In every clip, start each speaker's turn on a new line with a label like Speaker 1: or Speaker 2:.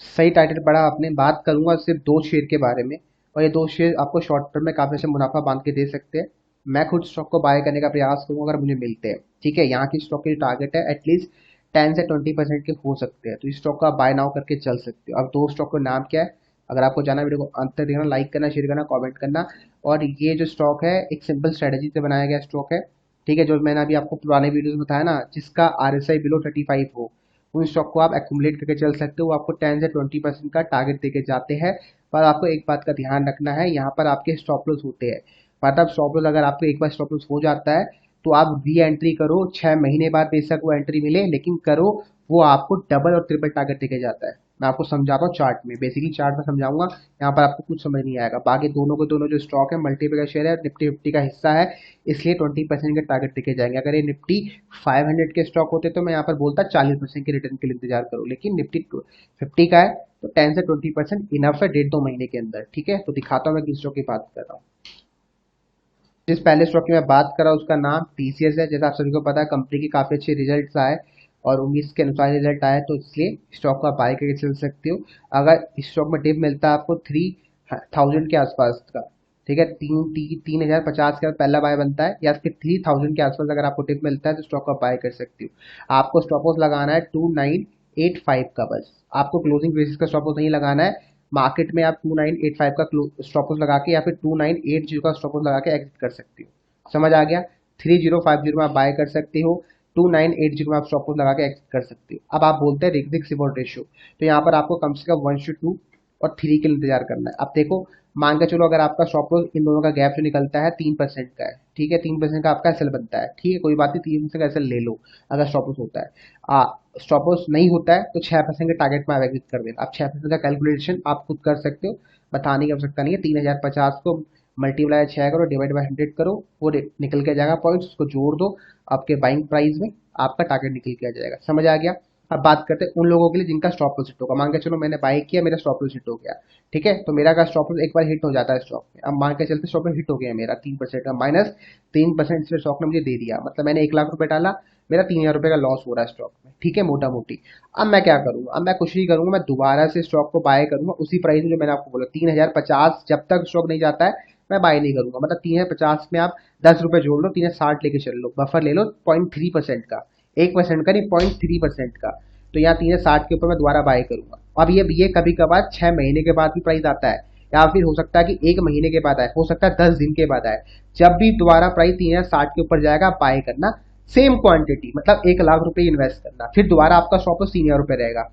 Speaker 1: सही टाइटल पढ़ा आपने। बात करूंगा सिर्फ दो शेयर के बारे में, और ये दो शेयर आपको शॉर्ट टर्म में काफी अच्छा मुनाफा बांध के दे सकते हैं। मैं खुद स्टॉक को बाय करने का प्रयास करूंगा अगर मुझे मिलते हैं। ठीक है, यहाँ की स्टॉक की टारगेट है एटलीस्ट 10 से 20% के हो सकते हैं, तो इस स्टॉक को आप बाय नाउ करके चल सकते हो। अब दो स्टॉक का नाम क्या है, अगर आपको जाना वीडियो को अंत तक देखना, लाइक करना, शेयर करना, कमेंट करना। और ये जो स्टॉक है एक सिंपल स्ट्रेटेजी से बनाया गया स्टॉक है। ठीक है, जो मैंने अभी आपको पुराने वीडियोस में बताया ना, जिसका RSI बिलो 35 हो, उन स्टॉक को आप एक्यूमुलेट करके चल सकते हो। वो आपको 10 से 20% का टारगेट देके जाते हैं। पर आपको एक बात का ध्यान रखना है, यहाँ पर आपके स्टॉप लॉस होते हैं। मतलब स्टॉप लॉस अगर आपको एक बार स्टॉप लॉस हो जाता है, तो आप री एंट्री करो 6 महीने बाद, बेशक वो एंट्री मिले, लेकिन करो। वो आपको डबल और ट्रिपल टारगेट देके जाता है। मैं आपको समझाता हूँ चार्ट में, बेसिकली चार्ट में समझाऊंगा, यहाँ पर आपको कुछ समझ नहीं आएगा। बाकी दोनों के दोनों जो स्टॉक है मल्टीपल का शेयर है, निफ्टी 50 का हिस्सा है, इसलिए 20% के टारगेट देके जाएंगे। अगर ये निफ्टी 500 के स्टॉक होते तो मैं यहाँ पर बोलता 40% के रिटर्न के लिए इंतजार करो, लेकिन निफ्टी 50 का है, तो 10 से 20% इनफ है 1.5-2 महीने के अंदर। ठीक है, तो दिखाता हूँ मैं किस स्टॉक की बात कर रहा हूँ। जिस पहले स्टॉक की मैं बात कर रहा हूँ उसका नाम TCS है। जैसा आप सभी को पता है, कंपनी की काफी अच्छे रिजल्ट आए और उम्मीद के अनुसार रिजल्ट आए, तो इसलिए स्टॉक को आप बाय करके चल सकते हो। अगर इस स्टॉक में डिप मिलता है आपको 3000 के आसपास का, ठीक है, 3050 का पहला बाय बनता है, या फिर 3000 के आसपास अगर आपको डिप मिलता है तो स्टॉक को आप बाय कर सकते हो। आपको स्टॉप लॉस लगाना है 2985 का, बस आपको क्लोजिंग बेसिस का स्टॉप लॉस नहीं लगाना है। मार्केट में आप 2985 का स्टॉप लॉस लगा के या फिर 2980 का स्टॉप लॉस लगा के एग्जिट कर सकते हो। समझ आ गया? 3050 में आप बाय कर सकते हो, 2980 में आप स्टॉप लॉस लगा के एग्जिट कर सकते हो। अब आप बोलते हैं रिस्क रिवॉर्ड रेशियो, तो यहाँ पर आपको कम से कम 1:2 और 3 के लिए इंतजार करना है। अब देखो, मान के चलो अगर आपका स्टॉप लॉस इन दोनों का गैप जो निकलता है 3% का है, ठीक है, 3% का आपका एसएल बनता है, ठीक है, कोई बात नहीं, 3% का एसएल ले लो अगर स्टॉप लॉस होता है। स्टॉप लॉस नहीं होता है तो 6% के टारगेट में आप एग्जिट कर देना। आप 6% का कैलकुलेशन आप खुद कर सकते हो, बताने की आवश्यकता नहीं है। 3050 को मल्टीप्लाई 6 करो, डिवाइड बाई 100 करो, वो निकल के आ जाएगा पॉइंट्स, उसको जोड़ दो आपके बाइंग प्राइस में, आपका टारगेट निकल के आ जाएगा। समझ आ गया? अब बात करते हैं उन लोगों के लिए जिनका स्टॉप लॉस हिट होगा। मान के चलो मैंने बाई किया, मेरा स्टॉप लॉस हिट हो गया, ठीक है, तो मेरा का स्टॉप लॉस एक बार हिट हो जाता है स्टॉक में। अब मान के चलते स्टॉप लॉस हिट हो गया मेरा 3% का, -3% इसमें स्टॉक ने मुझे दे दिया, मतलब मैंने 1 लाख रुपए डाला, मेरा 3000 रुपए का लॉस हो रहा है स्टॉक में, ठीक है, मोटा मोटी। अब मैं क्या करूंगा? अब मैं कुछ नहीं करूंगा, मैं दोबारा से स्टॉक को बाय करूंगा उसी प्राइस में जो मैंने आपको बोला 3050। जब तक स्टॉक नहीं जाता है मैं बाय नहीं करूंगा। मतलब 3050 में आप 10 रुपए जोड़ लो, 3060 लेके चल लो, बफर ले लो 0.3% का, 1% का नहीं, 0.3% का। तो यहाँ 360 के ऊपर मैं दोबारा बाय करूंगा। अब ये कभी कभार 6 महीने के बाद भी प्राइस आता है, या फिर हो सकता है कि 1 महीने के बाद आए, हो सकता है 10 दिन के बाद आए। जब भी दोबारा प्राइस 3060 के ऊपर जाएगा बाय करना, सेम क्वांटिटी, मतलब 1 लाख रुपए इन्वेस्ट करना, फिर दोबारा आपका स्टॉप लॉस 3000 रुपए रहेगा।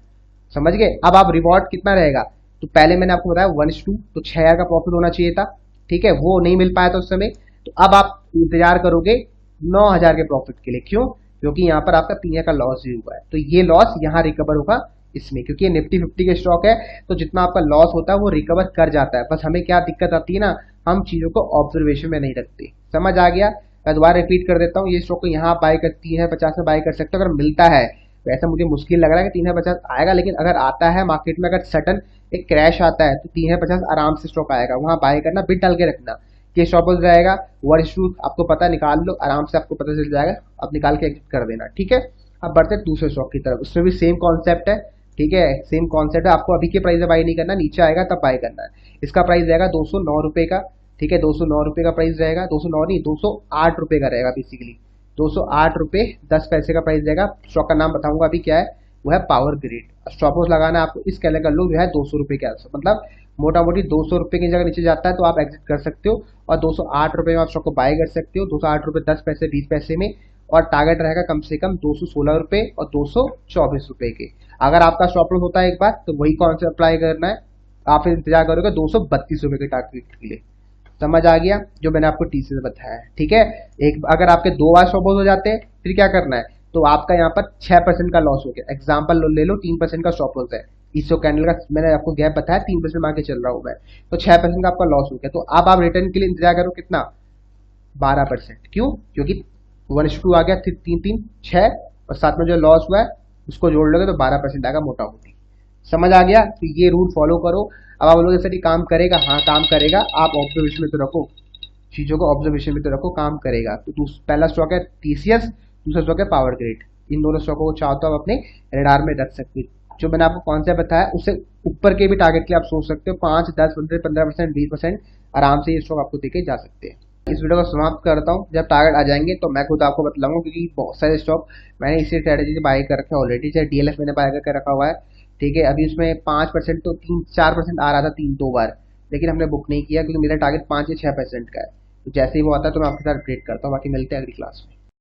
Speaker 1: समझ गए? अब आप रिवॉर्ड कितना रहेगा, तो पहले मैंने आपको बताया 1:2, तो 6000 का प्रॉफिट होना चाहिए था, ठीक है, वो नहीं मिल पाया था उस समय। तो अब आप इंतजार करोगे 9000 के प्रॉफिट के लिए। क्यों? क्योंकि यहाँ पर आपका 3000 का लॉस भी हुआ है, तो ये लॉस यहाँ रिकवर होगा इसमें, क्योंकि ये निफ्टी 50 के स्टॉक है, तो जितना आपका लॉस होता है वो रिकवर कर जाता है। बस हमें क्या दिक्कत आती है ना, हम चीजों को ऑब्जर्वेशन में नहीं रखते। समझ आ गया? मैं दोबारा रिपीट कर देता हूँ, ये स्टॉक को यहाँ बाय कर 3050 में बाय कर सकते हो अगर मिलता है। वैसा मुझे मुश्किल लग रहा है कि 3050 आएगा, लेकिन अगर आता है मार्केट में, अगर सडन एक क्रैश आता है तो 3050 आराम से स्टॉक आएगा, वहां बाय करना, बिट डाल के रखना कि स्टॉप लॉस रहेगा 1:2, आपको पता, निकाल लो आराम से, आपको पता चल जाएगा, अब निकाल के एग्जिट कर देना, ठीक है। अब बढ़ते हैं दूसरे स्टॉक की तरफ, उसमें भी सेम कॉन्सेप्ट है, ठीक है, सेम कॉन्सेप्ट है। आपको अभी के प्राइस में बाय नहीं करना, नीचे आएगा तब बाय करना है। इसका प्राइस रहेगा 209 रुपए का, ठीक है, 209 रुपए का प्राइस रहेगा, 209 नहीं, 208 रुपए का रहेगा बेसिकली, 208 रुपए 10 पैसे का प्राइस रहेगा। स्टॉक का नाम बताऊंगा अभी क्या है, वो है पावर ग्रिड। स्टॉप लॉस लगाना है आपको इस कैले कर लो जो है 200 रुपए के आसपास, मतलब मोटा मोटी 200 रुपए की जगह नीचे जाता है तो आप एग्जिट कर सकते हो, और 208 रुपए में आप स्टॉक को बाय कर सकते हो, 208 रुपए 10 पैसे 20 पैसे में। और टारगेट रहेगा कम से कम 216 रुपए और 224 रुपए के। अगर आपका स्टॉप लॉस होता है एक बार, तो वही कॉन्सेप्ट अप्लाई करना है, आप फिर इंतजार करोगे 232 रुपए के टारगेट के लिए। समझ आ गया जो मैंने आपको टीसी से बताया है, ठीक है। एक अगर आपके 2 बार स्टॉप लॉस हो जाते हैं फिर क्या करना है, तो आपका यहाँ पर 6% का लॉस हो गया, एग्जाम्पल ले लो 3% का स्टॉप लॉस है, इस कैंडल का मैंने आपको गैप बताया 3% मार के चल रहा हूं मैं, तो 6% का आपका लॉस हो गया। तो अब आप रिटर्न के लिए इंतजार करो कितना, 12%। क्यों? क्योंकि 1:2 आ गया, फिर 3 3 6, और साथ में जो लॉस हुआ है उसको जोड़ लोगे तो 12% आएगा मोटा मोटी। समझ आ गया? तो ये रूल फॉलो करो। अब आप लोग सर काम करेगा, हाँ काम करेगा, आप ऑब्जर्वेशन में तो रखो, चीजों को ऑब्जर्वेशन में तो रखो, काम करेगा। तो पहला स्टॉक है TCS, दूसरा स्टॉक है पावर ग्रिड। इन दोनों स्टॉकों को चाहो तो आप अपने रेडार में रख सकते जो मैंने आपको कॉन्सेप्ट बताया उससे ऊपर के भी टारगेट के लिए आप सोच सकते हो, 5, 10, 15%, 20% आराम से ये स्टॉक आपको देके जा सकते हैं। इस वीडियो को समाप्त करता हूँ। जब टारगेट आ जाएंगे तो मैं खुद आपको बतलाऊंगा, क्योंकि बहुत सारे स्टॉक मैंने इसी स्ट्रेटेजी से बाय कर रखे हैं ऑलरेडी। जैसे डीएलएफ मैंने बाय करके रखा हुआ है, ठीक है। अभी उसमें 5% तो 3-4% आ रहा था 3-2 बार, लेकिन हमने बुक नहीं किया क्योंकि मेरा टारगेट 5 या 6% का है। तो जैसे ही वो आता है तो मैं आपके साथ अपडेट करता हूँ। बाकी मिलते हैं अगली क्लास में।